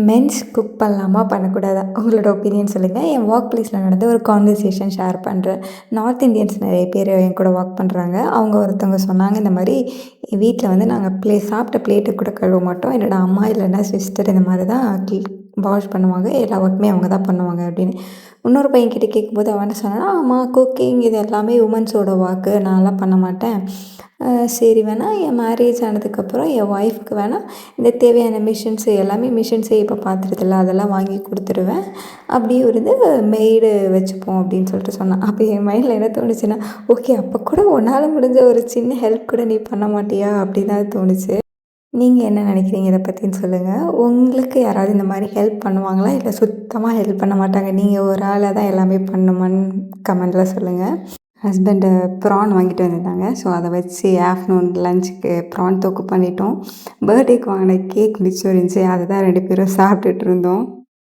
Men's cook பண்ணலாமா? பண்ணக்கூடாதா? உங்களோட ஒப்பீனியன் சொல்லுங்கள். என் ஒர்க் பிளேஸில் நடந்த ஒரு கான்வர்சேஷன் ஷேர் பண்ணுறேன். நார்த் இந்தியன்ஸ் நிறைய பேர் என் கூட ஒர்க் பண்ணுறாங்க. அவங்க ஒருத்தவங்க சொன்னாங்க, இந்த மாதிரி வீட்டில் வந்து நாங்கள் சாப்பிட்ட பிளேட்டு கூட கழுவ மாட்டோம். என்னோட அம்மா இல்லைன்னா சிஸ்டர் இந்த மாதிரி தான் வாஷ் பண்ணுவாங்க. எல்லா ஒர்க்குமே அவங்க தான் பண்ணுவாங்க அப்படின்னு. இன்னொரு பையன்கிட்ட கேட்கும்போது அவன் என்ன சொன்னான்னா, ஆமாம், குக்கிங் இது எல்லாமே உமன்ஸோட ஒர்க்கு, நான்லாம் பண்ண மாட்டேன். சரி வேணால் என் மேரேஜ் ஆனதுக்கப்புறம் என் ஒய்ஃப்க்கு வேணால் இந்த தேவையான மிஷின்ஸு எல்லாமே மிஷின்ஸே இப்போ பார்த்துருதுல்ல, அதெல்லாம் வாங்கி கொடுத்துருவேன். அப்படியும் இருந்து மெய்டு வச்சுப்போம் அப்படின்னு சொல்லிட்டு சொன்னான். அப்போ என் மைண்டில் என்ன தோணுச்சுன்னா, ஓகே, அப்போ கூட உன்னால் முடிஞ்ச ஒரு சின்ன ஹெல்ப் கூட நீ பண்ண மாட்டியா அப்படின்னு தான் தோணுச்சு. நீங்கள் என்ன நினைக்கிறீங்க இதை பற்றின்னு சொல்லுங்கள். உங்களுக்கு யாராவது இந்த மாதிரி ஹெல்ப் பண்ணுவாங்களா? இல்லை சுத்தமாக ஹெல்ப் பண்ண மாட்டாங்க, நீங்கள் ஒரு ஆளாக தான் எல்லாமே பண்ணணுமான்னு கமெண்டில் சொல்லுங்கள். ஹஸ்பண்டு ப்ரான் வாங்கிட்டு வந்திருந்தாங்க. ஸோ அதை வச்சு ஆஃப்டர்நூன் லஞ்சுக்கு ப்ரான் தொக்கு பண்ணிட்டோம். பர்த்டேக்கு வாங்கின கேக் மிச்சம் இருந்துச்சு. அதை தான் 2 பேரும் சாப்பிட்டுட்டு இருந்தோம்.